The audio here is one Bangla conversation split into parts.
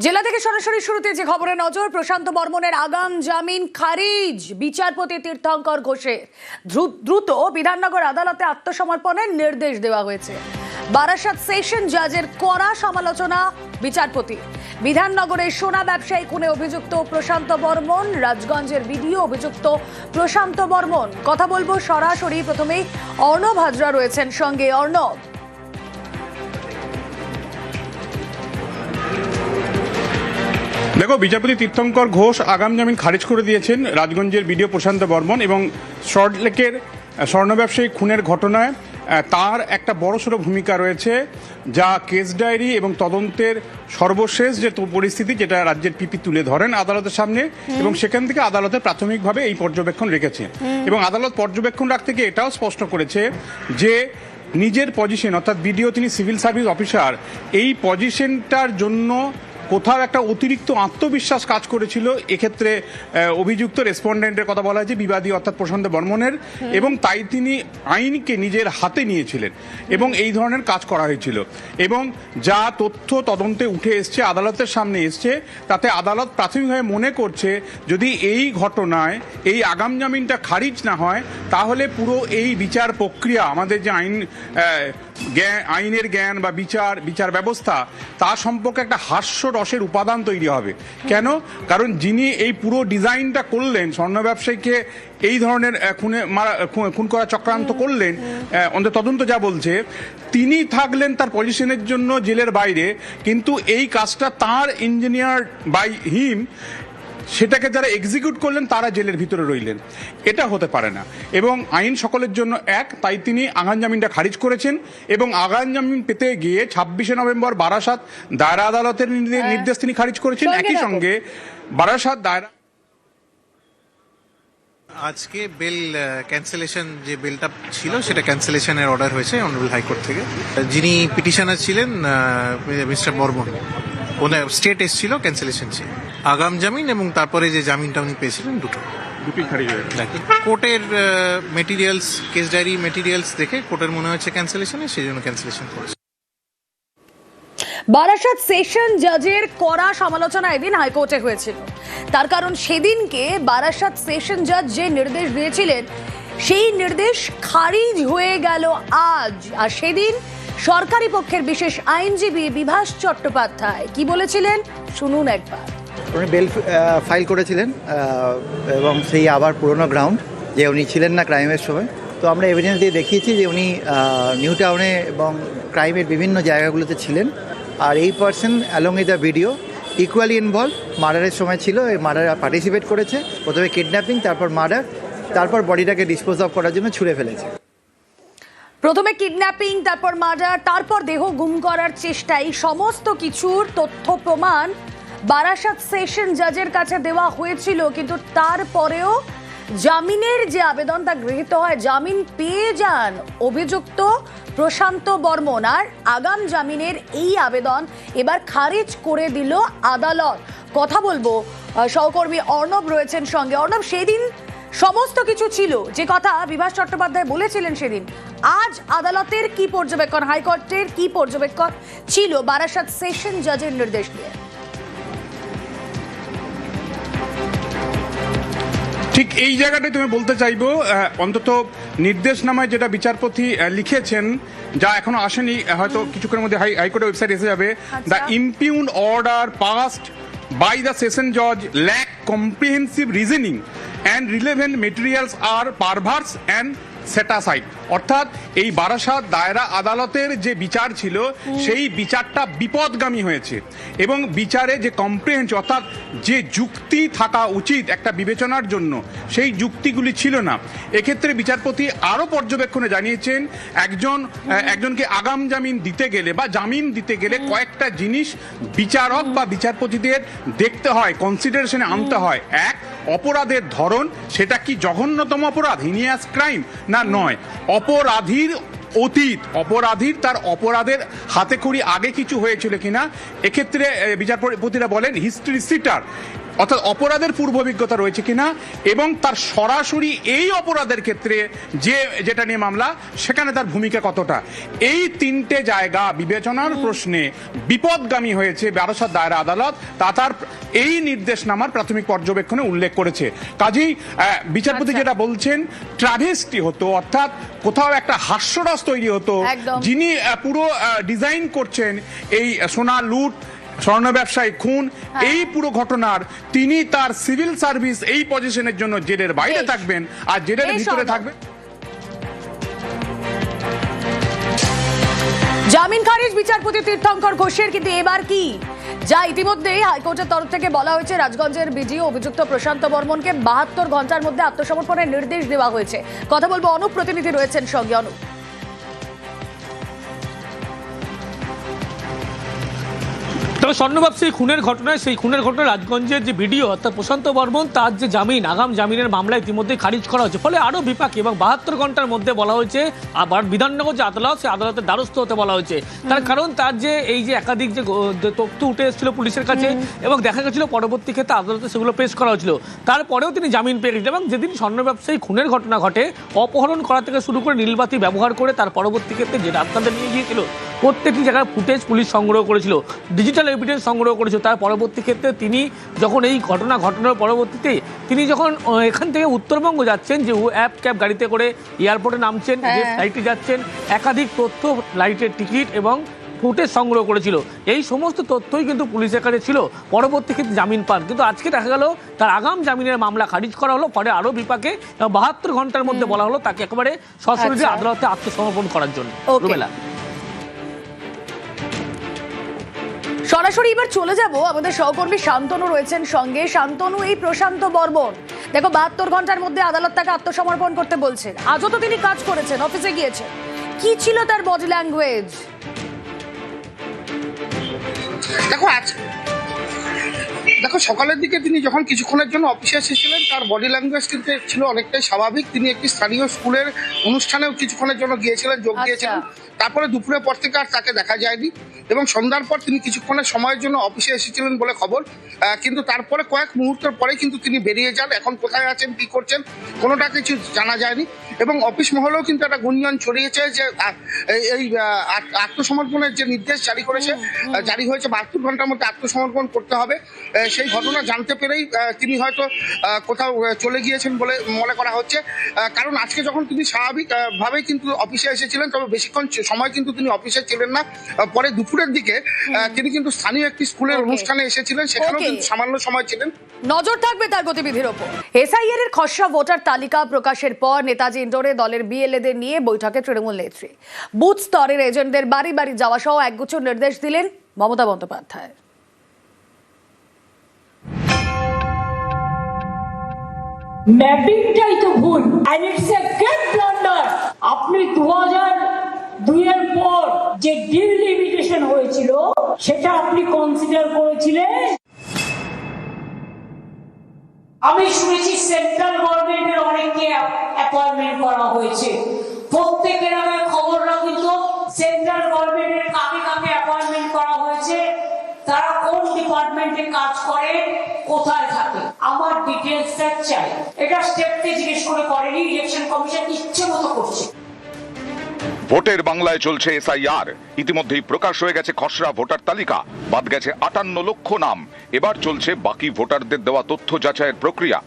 জেলা থেকে সরাসরি শুরুতে যে খবরে নজর, প্রশান্ত বর্মনের আগাম জামিন খারিজ। বিচারপতি তীর্থঙ্কর ঘোষের দ্রুত বিধাননগর আদালতে আত্মসমর্পণের নির্দেশ দেওয়া হয়েছে। বারাসাত সেশন জাজের কড়া সমালোচনা বিচারপতি। বিধাননগরের সোনা ব্যবসায়ী খুনে অভিযুক্ত প্রশান্ত বর্মন, রাজগঞ্জের বিডিও অভিযুক্ত প্রশান্ত বর্মন। কথা বলবো সরাসরি, প্রথমেই অর্ণব হাজরা রয়েছেন সঙ্গে। অর্ণব, দেখো, বিচারপতি তীর্থঙ্কর ঘোষ আগাম জামিন খারিজ করে দিয়েছেন রাজগঞ্জের বিডিও প্রশান্ত বর্মন এবং সল্টলেকের স্বর্ণ ব্যবসায়ী খুনের ঘটনায় তার একটা বড়সড় ভূমিকা রয়েছে, যা কেস ডায়েরি এবং তদন্তের সর্বশেষ যে পরিস্থিতি, যেটা রাজ্যের পিপি তুলে ধরেন আদালতের সামনে এবং সেখান থেকে আদালতে প্রাথমিকভাবে এই পর্যবেক্ষণ রেখেছে এবং আদালত পর্যবেক্ষণ রাখতে গিয়ে এটাও স্পষ্ট করেছে যে নিজের পজিশন, অর্থাৎ বিডিও তিনি সিভিল সার্ভিস অফিসার, এই পজিশনটার জন্য কোথাও একটা অতিরিক্ত আত্মবিশ্বাস কাজ করেছিল। এক্ষেত্রে অভিযুক্ত রেসপন্ডেন্টের কথা বলা হয়েছে, বিবাদী অর্থাৎ প্রশান্ত বর্মনের, এবং তাই তিনি আইনকে নিজের হাতে নিয়েছিলেন এবং এই ধরনের কাজ করা হয়েছিল। এবং যা তথ্য তদন্তে উঠে এসছে, আদালতের সামনে এসছে, তাতে আদালত প্রাথমিকভাবে মনে করছে যদি এই ঘটনায় এই আগাম জামিনটা খারিজ না হয়, তাহলে পুরো এই বিচার প্রক্রিয়া, আমাদের যে আইনের জ্ঞান বা বিচার ব্যবস্থা, তা সম্পর্কে একটা হাস্যরসের উপাদান তৈরি হবে। কেন? কারণ যিনি এই পুরো ডিজাইনটা করলেন, স্বর্ণ ব্যবসায়ীকে এই ধরনের খুন করা চক্রান্ত করলেন, অন্তত তদন্ত যা বলছে, তিনি থাকলেন তার পজিশনের জন্য জেলের বাইরে, কিন্তু এই কাজটা তার ইঞ্জিনিয়ার বাই হিম, সেটাকে যারা এক্সিকিউট করলেন তারা জেলের ভিতরে রইলেন। এটা হতে পারে না এবং আইন সকলের জন্য এক, তাই তিনি আগাম জামিনটা খারিজ করেছেন এবং আগাম জামিন পেতে গিয়ে 26শে নভেম্বর বারাসাত দায়রা আদালতের নির্দেশ তিনি খারিজ করেছেন। একই সঙ্গে বারাসাত দায়রা আজকে বেল ক্যান্সেলেশন, যে বেলটা ছিল সেটা ক্যান্সেলেশনের অর্ডার হয়েছে অনারেবল হাইকোর্ট থেকে। যিনি পিটিশনার ছিলেন মিস্টার বর্মন, ওনার স্টেট এসেছিল, ক্যান্সেলেশন ছিল। আগাম জামিন এবং তারপরে যে জামিনটা উনি পেয়েছিলেন দুটোই খারিজ হয়ে গেছে। কোর্টের মেটেরিয়ালস, কেস ডায়েরি মেটেরিয়ালস দেখে কোর্টের মনে হয়েছে ক্যান্সেলেশনে, সেই জন্য ক্যান্সেলেশন করেছে। বারাসাত সেশন জাজের কড়া সমালোচনা এদিন হাইকোর্টে হয়েছিল। তার কারণ সেদিনকে বারাসাত সেশন জাজ যে নির্দেশ দিয়েছিলেন, সেই নির্দেশ খারিজ হয়ে গেল আজ। আর সেদিন সরকারি পক্ষের বিশেষ আইনজীবী বিভাস চট্টোপাধ্যায় কি বলেছিলেন শুনুন একবার। উনি বেল ফাইল করেছিলেন এবং সেই আবার পুরনো গ্রাউন্ড যে উনি ছিলেন না ক্রাইমের সময়। তো আমরা এভিডেন্স দিয়ে দেখিয়েছি যে উনি নিউ টাউনে এবং ক্রাইমের বিভিন্ন জায়গাগুলোতে ছিলেন। আর এই person along with the video equally involve, মার্ডারের সময় ছিল, এই মার্ডার পার্টিসিপেট করেছে, প্রথমে কিডন্যাপিং, তারপর মার্ডার, তারপর বডিটাকে ডিসপোজ অফ করার জন্য ছুঁড়ে ফেলেছে। প্রথমে কিডন্যাপিং, তারপর মার্ডার, তারপর দেহ গুম করার চেষ্টা, এই সমস্ত কিছুর তথ্য প্রমাণ বারাসাত সেশন জাজের কাছে দেওয়া হয়েছিল। কিন্তু তারপরেও জামিনের যে আবেদন তা গৃহীত হয়, জামিন পেয়ে যান অভিযুক্ত প্রশান্ত বর্মন। আর আগাম জামিনের এই আবেদন এবার খারিজ করে দিল আদালত। কথা বলবো সহকর্মী অর্ণব রয়েছেন সঙ্গে। অর্ণব, সেদিন সমস্ত কিছু ছিল যে কথা বিভাস চট্টোপাধ্যায় বলেছিলেন সেদিন, আজ আদালতের কি পর্যবেক্ষণ, হাইকোর্টের কি পর্যবেক্ষণ ছিল বারাসাত সেশন জাজের নির্দেশ নিয়ে? ঠিক এই জায়গাটাই তুমি বলতে চাইবো, অন্তত নির্দেশনামায় যেটা বিচারপতি লিখেছেন, যা এখনো আসেনি, হয়তো কিছুক্ষণের মধ্যে হাইকোর্টের ওয়েবসাইট এসে যাবে। The impugned order passed by the session judge lack comprehensive reasoning and relevant materials are perverse and set aside। অর্থাৎ এই বারাসাত দায়রা আদালতের যে বিচার ছিল, সেই বিচারটা বিপদগামী হয়েছে এবং বিচারে যে কম্প্রিহেনশন, অর্থাৎ যে যুক্তি থাকা উচিত একটা বিবেচনার জন্য, সেই যুক্তিগুলি ছিল না। এক্ষেত্রে বিচারপতি আরও পর্যবেক্ষণে জানিয়েছেন, একজনকে আগাম জামিন দিতে গেলে বা জামিন দিতে গেলে কয়েকটা জিনিস বিচারক বা বিচারপতিদের দেখতে হয়, কনসিডারেশনে আনতে হয়। এক, অপরাধের ধরন, সেটা কি জঘন্যতম অপরাধ, হিনিয়াস ক্রাইম না নয়, অপরাধীর অতীত, অপরাধীর তার অপরাধের হাতে খড়ি আগে কিছু হয়েছিল কিনা। এক্ষেত্রে বিচারপতিরা বলেন হিস্ট্রি সিটার, অর্থাৎ অপরাধের পূর্ব অভিজ্ঞতা রয়েছে কিনা এবং তার সরাসরি এই অপরাধের ক্ষেত্রে যেটা নিয়ে মামলা সেখানে তার ভূমিকা কতটা, এই তিনটে জায়গা বিবেচনার প্রশ্নে বিপদগামী হয়েছে বারাসত দায়রা আদালত, তার এই নির্দেশনামার প্রাথমিক পর্যবেক্ষণে উল্লেখ করেছে। কাজেই বিচারপতি যেটা বলছেন ট্রাভেস্টি হতো, অর্থাৎ কোথাও একটা হাস্যরস তৈরি হতো। যিনি পুরো ডিজাইন করছেন এই সোনা লুট, স্বর্ণ ব্যবসায়ী খুন, এই পুরো ঘটনার তিনি তার সিভিল সার্ভিস এই পজিশনের জন্য জেলের বাইরে থাকবেন আর জেলের ভিতরে থাকবেন। জামিন খারিজ বিচারপতি তীর্থঙ্কর ঘোষের, কিন্তু এবার কি যা ইতিমধ্যেই হাইকোর্টের তরফ থেকে বলা হয়েছে, রাজগঞ্জের বিডিও অভিযুক্ত প্রশান্ত বর্মনকে 72 ঘন্টার মধ্যে আত্মসমর্পণের নির্দেশ দেওয়া হয়েছে। কথা বলবো, অনুপ প্রতিনিধি রয়েছেন সঙ্গে। অনুপ, তবে স্বর্ণ ব্যবসায়ী খুনের ঘটনায়, সেই খুনের ঘটনায় রাজগঞ্জের যে ভিডিও অর্থাৎ প্রশান্ত বর্মন, তার যে জামিন, আগাম জামিনের মামলা ইতিমধ্যে খারিজ করা হয়েছে। ফলে আরও বিপাকে এবং 72 ঘন্টার মধ্যে বলা হয়েছে আবার বিধাননগর যে আদালত, সেই আদালতের দ্বারস্থ হতে বলা হয়েছে। তার কারণ তার যে এই যে একাধিক যে তথ্য উঠে এসেছিল পুলিশের কাছে এবং দেখা গেছিল পরবর্তী ক্ষেত্রে আদালতে সেগুলো পেশ করা হয়েছিল, তারপরেও তিনি জামিন পেয়ে গেছেন। এবং যেদিন স্বর্ণ ব্যবসায়ী খুনের ঘটনা ঘটে, অপহরণ করা থেকে শুরু করে নীলবাতি ব্যবহার করে তার পরবর্তী ক্ষেত্রে যে রাস্তাতে নিয়ে গিয়েছিল, প্রত্যেকটি জায়গায় ফুটেজ পুলিশ সংগ্রহ করেছিল, ডিজিটাল এভিডেন্স সংগ্রহ করেছিল। তার পরবর্তী ক্ষেত্রে তিনি যখন এই ঘটনার পরবর্তীতে তিনি যখন এখান থেকে উত্তরবঙ্গ যাচ্ছেন, যে অ্যাপ ক্যাব গাড়িতে করে এয়ারপোর্টে নামছেন, যে ফ্লাইটে যাচ্ছেন, একাধিক তথ্য, ফ্লাইটের টিকিট এবং ফুটেজ সংগ্রহ করেছিল। এই সমস্ত তথ্যই কিন্তু পুলিশের কাছে ছিল। পরবর্তী ক্ষেত্রে জামিন পান, কিন্তু আজকে দেখা গেল তার আগাম জামিনের মামলা খারিজ করা হলো। ফলে আরও বিপাকে 72 ঘন্টার মধ্যে বলা হলো তাকে একেবারে সশরীরে আদালতে আত্মসমর্পণ করার জন্য। সরাসরি এবার চলে যাব, আমাদের সহকর্মী শান্তনু রয়েছেন সঙ্গে। শান্তনু, এই প্রশান্ত বর্মন, দেখো 72 ঘন্টার মধ্যে আদালত তাকে আত্মসমর্পণ করতে বলছেন। আজও তো তিনি কাজ করেছেন, অফিসে গিয়েছেন, কি ছিল তার বডি ল্যাঙ্গুয়েজ? দেখো সকালের দিকে তিনি যখন কিছুক্ষণের জন্য অফিসে এসেছিলেন, তার বডি ল্যাঙ্গুয়েজ কিন্তু ছিল অনেকটাই স্বাভাবিক। তিনি একটি স্থানীয় স্কুলের অনুষ্ঠানেও কিছুক্ষণের জন্য গিয়েছিলেন, যোগ দিয়েছিলেন। তারপরে দুপুরের পর থেকে আর তাকে দেখা যায়নি এবং সন্ধ্যার পর তিনি কিছুক্ষণের সময়ের জন্য অফিসে এসেছিলেন বলে খবর, কিন্তু তারপরে কয়েক মুহূর্তের পরে কিন্তু তিনি বেরিয়ে যান। এখন কোথায় আছেন, কি করছেন, কোনোটা কিছু জানা যায়নি এবং অফিস মহলেও কিন্তু একটা গুঞ্জন ছড়িয়েছে যে এই আত্মসমর্পণের যে নির্দেশ জারি হয়েছে 72 ঘন্টার মধ্যে আত্মসমর্পণ করতে হবে, সেই ঘটনা জানতে পেরেই তিনি হয়তো কোথাও চলে গিয়েছেন বলে মনে করা হচ্ছে। কারণ আজকে যখন তিনি স্বাভাবিকভাবেই কিন্তু অফিসে এসেছিলেন, তবে বেশিক্ষণ সময় কিন্তু তিনি অফিসে ছিলেন না। পরে দুপুরের দিকে তিনি কিন্তু স্থানীয় একটি স্কুলের অনুষ্ঠানে এসেছিলেন, সেখানেও কিন্তু সামান্য সময় ছিলেন। নজর থাকবে তার গতিবিধির ওপর। এসআইআর এর খসড়া ভোটার তালিকা প্রকাশের পর নেতাজি ইন্ডোরে দলের বিএলএদের নিয়ে বৈঠকে তৃণমূল নেত্রী। বুথ স্তরের এজেন্টদের বাড়ি বাড়ি যাওয়া সহ একগুচ্ছ নির্দেশ দিলেন মমতা বন্দ্যোপাধ্যায়। ম্যাপিংটাই তো ভুল, and it's a great blunder। আপনি 2002 এর পর যে ডিলিমিটেশন হয়েছিল সেটা আপনি কনসিডার করেছিলেন। আমি শুনেছি সেন্ট্রাল গভর্নমেন্টের অনেককে অ্যাপয়েন্টমেন্ট করা হয়েছে। প্রত্যেকের আগে খবর রাখি তো সেন্ট্রাল গভর্নমেন্টের কাকে কাকে অ্যাপয়েন্টমেন্ট করা হয়েছে, তারা কোন ডিপার্টমেন্টে কাজ করে, কোথায় থাকে, আমার ডিটেলসটা চাই। এটা স্টেপকে জিজ্ঞেস করে করেনি, ইলেকশন কমিশন ইচ্ছে মতো করছে। ভোটের বাংলায় চলছে এসআইআর। ইতিমধ্যেই প্রকাশ হয়ে গেছে খসড়া ভোটার তালিকা, বাদ গেছে 58 লক্ষ নাম। এবার চলছে বাকি ভোটারদের দেওয়া তথ্য যাচাইয়ের প্রক্রিয়া।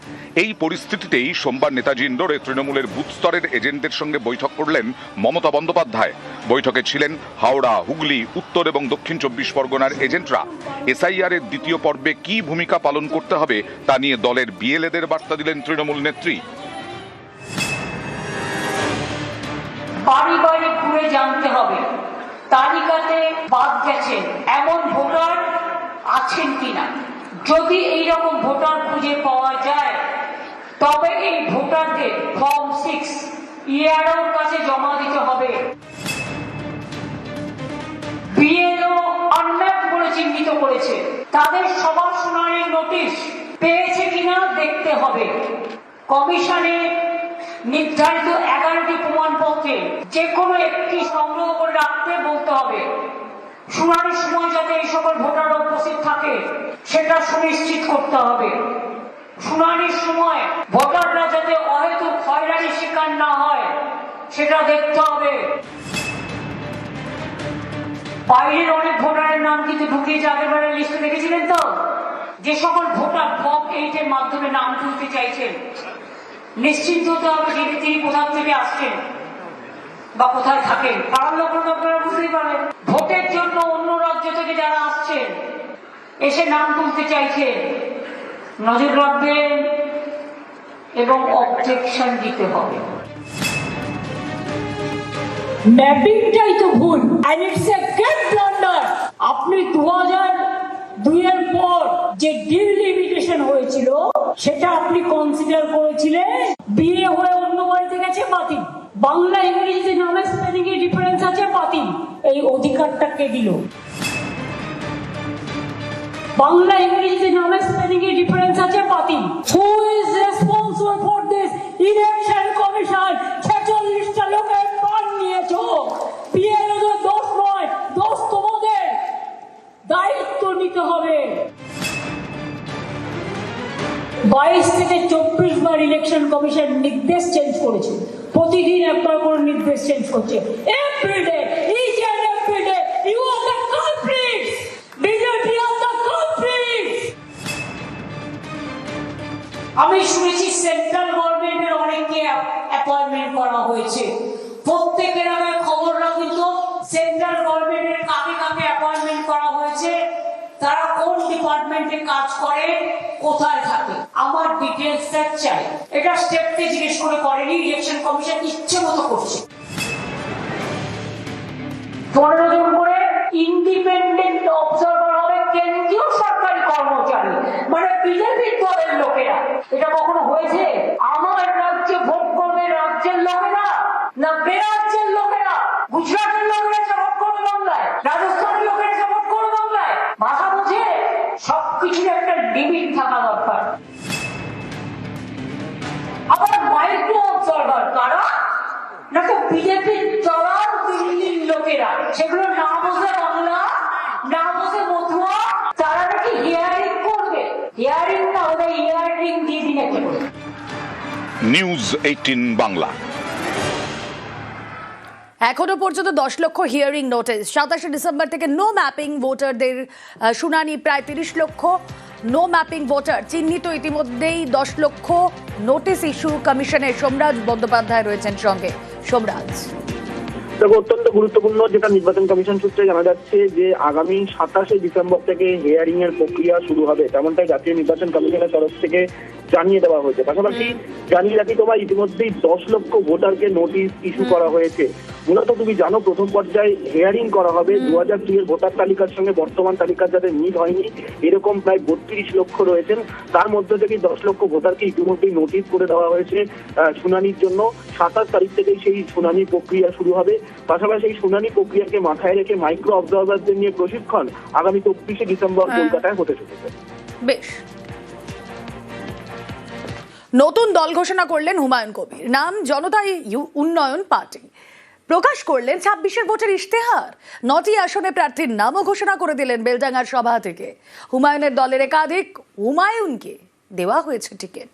এই পরিস্থিতিতেই সোমবার নেতাজি ইন্ডোরে তৃণমূলের বুথ স্তরের এজেন্টদের সঙ্গে বৈঠক করলেন মমতা বন্দ্যোপাধ্যায়। বৈঠকে ছিলেন হাওড়া, হুগলি, উত্তর এবং দক্ষিণ 24 পরগনার এজেন্টরা। এসআইআর এর দ্বিতীয় পর্বে কি ভূমিকা পালন করতে হবে তা নিয়ে দলের বিএলএদের বার্তা দিলেন তৃণমূল নেত্রী। বাড়ি বাড়ি ঘুরে জানতে হবে তালিকাতে বাদ গেছেন এমন ভোটার আছেন কিনা। যদি এইরকম ভোটার খুঁজে পাওয়া যায় তবে এই ভোটারদের ফর্ম 6 ইআরওর কাছে জমা দিতে হবে। বিএলও আনম্যাপড বলে চিহ্নিত করেছে, তাদের সবার শুনানির নোটিশ পেয়েছে কিনা দেখতে হবে। কমিশনে নির্ধারিত 11টি প্রমাণপত্রে যে কোনো একটি সংগ্রহ করে রাখতে বলতে হবে। শুনানির সময় যাতে এই সকল ভোটার উপস্থিত থাকে সেটা সুনিশ্চিত করতে হবে। শুনানির সময় ভোটাররা যাতে অহেতুক হয়রানির শিকার না হয় সেটা দেখতে হবে। বাইরের অনেক ভোটারের নাম কিন্তু ঢুকিয়ে আগের বারের লিস্টে দেখেছিলেন তো, যে সকল ভোটার ফর্ম 8 এর মাধ্যমে নাম তুলতে চাইছেন, নিশ্চিন্ত হতে হবে যে তিনি কোথা থেকে আসছেন বা কোথায় থাকেন। পাড়ার লোক আপনারা বুঝতেই পারবেন। ভোটের জন্য অন্য রাজ্য থেকে যারা আসছেন এসে নাম তুলতে চাইছেন, নজর রাখবেন এবং অবজেকশন দিতে হবে। ম্যাপিংটাই তো ভুল, and it's a great blunder। আপনি 2002 এর পর যে ডিলিমিটেশন হয়েছিল সেটা আপনি কনসিডার করেছিলেন, বিয়ে হয়ে অন্য বাড়িতে গেছে বাতিল, বাংলা ইংরেজিতে নামে স্পেলিং এর ডিফারেন্স আছে বাতিল। এই অধিকারটা কে দিল? বাংলা ইংরেজিতে নামে স্পেলিং এর ডিফারেন্স আছে বাতিল। Who is responsible for this? Election commission. 46টা লোকের প্রাণ নিয়েছো, বিএলওদের দোষ নয়, দোষ তোমাদের। দায়িত্ব নিতে হবে। 22 থেকে 24 বার ইলেকশন কমিশন নির্দেশ চেঞ্জ করেছে, প্রতিদিন একবার করে নির্দেশ চেঞ্জ করছে। Everyday, each and everyday you are the culprits. BJP are the culprits. আমি শুনেছি সেন্ট্রাল গভর্নমেন্টের অনেককে অ্যাপয়েন্টমেন্ট করা হয়েছে। প্রত্যেকের আগে খবর রাখুন তো সেন্ট্রাল গভর্নমেন্টের কাকে কাকে অ্যাপয়েন্টমেন্ট করা হয়েছে, তারা কোন ডিপার্টমেন্টে কাজ করে, কোথায় থাকে, আমার ডিটেলসটা চাই। এটা স্টেপকে জিজ্ঞেস করে করেনি, ইলেকশন কমিশন ইচ্ছে মতো করছে। 15 জন করে ইন্ডিপেন্ডেন্ট অবজারভার হবে কেন্দ্রীয় সরকারি কর্মচারী, মানে বিজেপির দলের লোকেরা। এটা কখনো হয়েছে? আমার রাজ্যে ভোট করবে রাজ্যের লোকেরা না বেরাজ্যের লোকেরা? গুজরাটের লোকেরা ভোট করবে বাংলায়, রাজস্থানের লোকেরা ভোট করবে বাংলায়। ভাষা বুঝে সবকিছুর একটা লিমিট থাকা দরকার। আবার মাইক্রো অবজারভার কারা? না তো বিজেপির চলার দিল্লির লোকেরা, সেগুলো না বোঝে বাংলা, না বোঝে মতুয়া, তারা নাকি হিয়ারিং করবে। হিয়ারিং না হলে হিয়ারিং দিয়ে দিন একটা করে। নিউজ 18 বাংলা। এখনো পর্যন্ত 10 লক্ষ হিয়ারিং নোটিস। 27 ডিসেম্বর থেকে নো ম্যাপিং ভোটারদের শুনানি, প্রায় 30 লক্ষ নো ম্যাপিং ভোটার চিহ্নিত। ইতিমধ্যেই 10 লক্ষ নোটিশ ইস্যু কমিশনের। সোমরাজ বন্দ্যোপাধ্যায় রয়েছেন সঙ্গে। সোমরাজ, দেখো, অত্যন্ত গুরুত্বপূর্ণ যেটা নির্বাচন কমিশন সূত্রে জানা যাচ্ছে যে আগামী 27 ডিসেম্বর থেকে হিয়ারিং এর প্রক্রিয়া শুরু হবে, তেমনটাই জাতীয় নির্বাচন কমিশনের তরফ থেকে জানিয়ে দেওয়া হয়েছে। পাশাপাশি জানিয়ে রাখি তোমার ইতিমধ্যেই 10 লক্ষ ভোটারকে নোটিশ ইস্যু করা হয়েছে। মূলত তুমি জানো প্রথম পর্যায়ে হিয়ারিং করা হবে 2002 এর ভোটার তালিকার সঙ্গে বর্তমান তালিকার যাদের মিল হয়নি এরকম প্রায় 32 লক্ষ রয়েছেন। তার মধ্যে থেকে 10 লক্ষ ভোটারকে ইতিমধ্যেই নোটিশ করে দেওয়া হয়েছে শুনানির জন্য। 27 তারিখ থেকেই সেই শুনানি প্রক্রিয়া শুরু হবে। পাশাপাশি এই শুনানি প্রক্রিয়াকে মাথায় রেখে মাইক্রো অবজারভারদের নিয়ে প্রশিক্ষণ আগামী 24 ডিসেম্বর কলকাতায় হতে চলেছে। বেশ। নতুন দল ঘোষণা করলেন হুমায়ুন কবির, নাম জনতা উন্নয়ন পার্টি। প্রকাশ করলেন 26-এর ভোটের ইশতেহার। 9টি আসনে প্রার্থীর নামও ঘোষণা করে দিলেন বেলডাঙ্গার সভা থেকে। হুমায়ুনের দলের একাধিক হুমায়ুনকে দেওয়া হয়েছে টিকিট।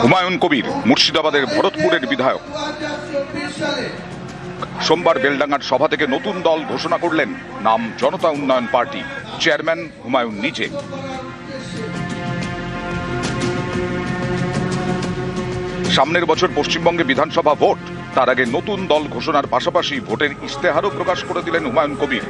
হুমায়ুন কবির মুর্শিদাবাদের ভরতপুরের বিধায়ক। সোমবার বেলডাঙ্গার সভা থেকে নতুন দল ঘোষণা করলেন, নাম জনতা উন্নয়ন পার্টি। চেয়ারম্যান হুমায়ুন নিজে। সামনের বছর পশ্চিমবঙ্গে বিধানসভা ভোট, তার আগে নতুন দল ঘোষণার পাশাপাশি ভোটের ইশতেহারও প্রকাশ করে দিলেন হুমায়ুন কবির।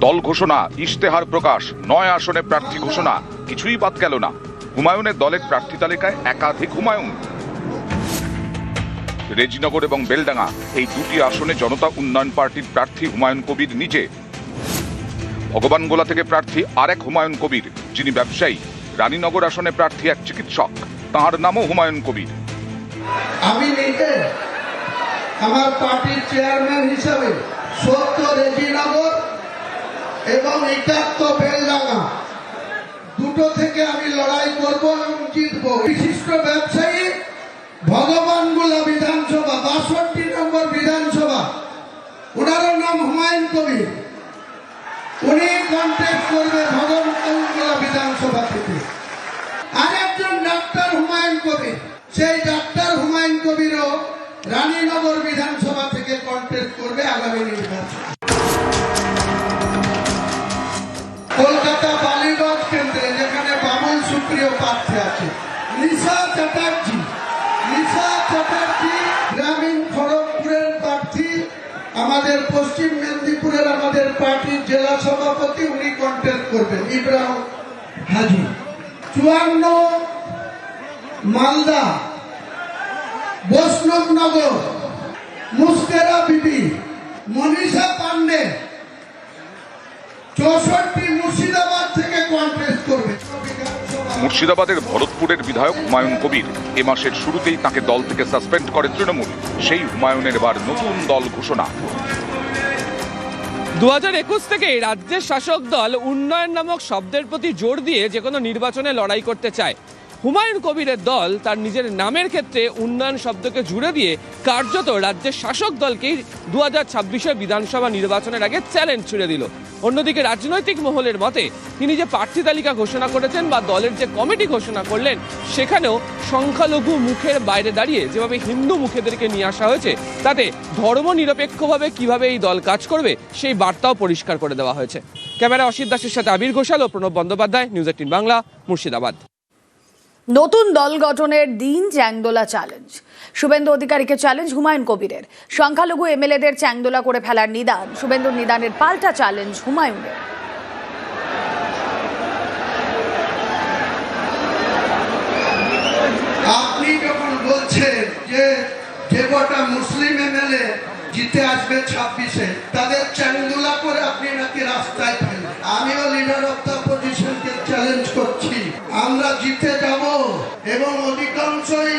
দল ঘোষণা, ইশতেহার প্রকাশ, 9 আসনে প্রার্থী ঘোষণা, কিছুই বাদ গেল না। হুমায়ুনের দলের প্রার্থী তালিকায় একাধিক হুমায়ুন। রেজিনগর এবং বেলডাঙ্গা এই 2টি আসনে জনতা উন্নয়ন পার্টির প্রার্থী হুমায়ুন কবির নিজে। ভগবানগোলা থেকে প্রার্থী আরেক হুমায়ুন কবির, যিনি ব্যবসায়ী। রানীনগর আসনে প্রার্থী এক চিকিৎসক, তাঁর নামও হুমায়ুন কবির। আমি নিজে আমার পার্টির চেয়ারম্যান হিসাবে 70 রেজিনগর এবং 71 বেলডাঙ্গা দুটো থেকে আমি লড়াই করব এবং জিতব। বিশিষ্ট ব্যবসায়ী ভগবানগোলা বিধানসভা 62 নম্বর বিধানসভা, ওনারও নাম হুমায়ুন কবির, উনি কন্টেস্ট করবে ভগবানগোলা বিধানসভা থেকে। আরেকজন ডাক্তার হুমায়ুন কবির, সেই ডাক্তার হুমায়ুন কবিরও রানীনগর বিধানসভা থেকে কন্টেস্ট করবে আগামী নির্বাচন। কলকাতা বালিগঞ্জ কেন্দ্রে যেখানে বামন সুপ্রিয় প্রার্থী আছে, নিশা চ্যাটার্জি গ্রামীণ খড়গপুরের প্রার্থী, আমাদের পশ্চিম মেদিনীপুরের আমাদের পার্টির জেলা সভাপতি, উনি কন্টেস্ট করবেন ইব্রাহিম হাজি। 54 মালদা বৈষ্ণবনগর মুস্তেরা বিবি মনীষা পান্ডে। 64 মুর্শিদাবাদ থেকে কন্টেস্ট করবে। মুর্শিদাবাদের ভরতপুরের বিধায়ক হুমায়ুন কবির এ মাসের শুরুতেই তাকে দল থেকে সাসপেন্ড করে তৃণমূল। সেই হুমায়ুনের এবার নতুন দল ঘোষণা। 2021 থেকে রাজ্যের শাসক দল উন্নয়ন নামক শব্দের প্রতি জোর দিয়ে যে কোনো নির্বাচনে লড়াই করতে চায়। হুমায়ুন কবিরের দল তার নিজের নামের ক্ষেত্রে উন্নয়ন শব্দকে জুড়ে দিয়ে কার্যত রাজ্যের শাসক দলকেই 2026 বিধানসভা নির্বাচনের আগে চ্যালেঞ্জ ছুড়ে দিল। অন্যদিকে রাজনৈতিক মহলের মতে তিনি যে প্রার্থী তালিকা ঘোষণা করেছেন বা দলের যে কমিটি ঘোষণা করলেন, সেখানেও সংখ্যালঘু মুখের বাইরে দাঁড়িয়ে যেভাবে হিন্দু মুখেদেরকে নিয়ে আসা হয়েছে, তাতে ধর্মনিরপেক্ষভাবে কিভাবে এই দল কাজ করবে সেই বার্তাও পরিষ্কার করে দেওয়া হয়েছে। ক্যামেরা অসিত দাসের সাথে আবির ঘোষাল ও প্রণব বন্দ্যোপাধ্যায়, নিউজ 18 বাংলা, মুর্শিদাবাদ। নতুন দল গঠনের দিন চ্যাংদোলা চ্যালেঞ্জ। শুভেন্দু অধিকারীকে চ্যালেঞ্জ হুমায়ুন কবিরের। সংখ্যালঘু এমএলএদের চ্যাংদোলা করে ফেলার নিদান। শুভেন্দুর নিদানের পাল্টা চ্যালেঞ্জ হুমায়ুনের। আপনি যখন বলছেন যে কটা মুসলিম এমএলএ জিতে আসবে 26-এ, তাদের চ্যাংদোলা করে আপনি নাকি রাস্তায় ফেলবেন, আমিও লিডার অফ দ্য পজিশনকে চ্যালেঞ্জ করছি। আমরা জিতে যাব এবং অধিকাংশই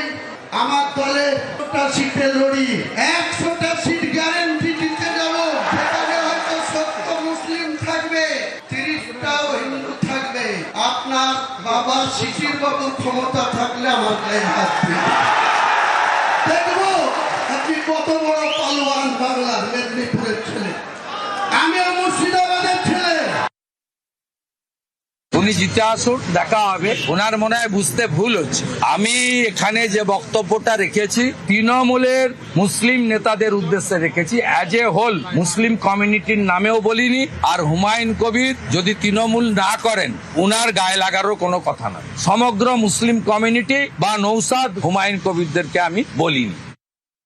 আমার দলে 100টা সিটে লড়ি, 100টা সিট গ্যারেন্টি জিতে যাব। সেখানে হয়তো 70 মুসলিম থাকবে, 30টাও হিন্দু থাকবে। আপনার বাবা শিশির বাবুর ক্ষমতা থাকলে আমার গায়ে হাত দিন, দেখবো আপনি কত বড় পালোয়ান বাংলার মেদিনীপুরের ছেলে। আমিও মুর্শিদাবাদের ছেলে। উনি জিতে আসুন, দেখা হবে। ওনার মনে হয় বুঝতে ভুল হচ্ছে। আমি এখানে যে বক্তব্যটা রেখেছি তৃণমূলের মুসলিম নেতাদের উদ্দেশ্যে রেখেছি, অ্যাজ এ হোল মুসলিম কমিউনিটির নামেও বলিনি। আর হুমায়ুন কবির যদি তৃণমূল না করেন, উনার গায়ে লাগারও কোনো কথা নয়। সমগ্র মুসলিম কমিউনিটি বা নৌসাদ হুমায়ুন কবিরদেরকে আমি বলিনি।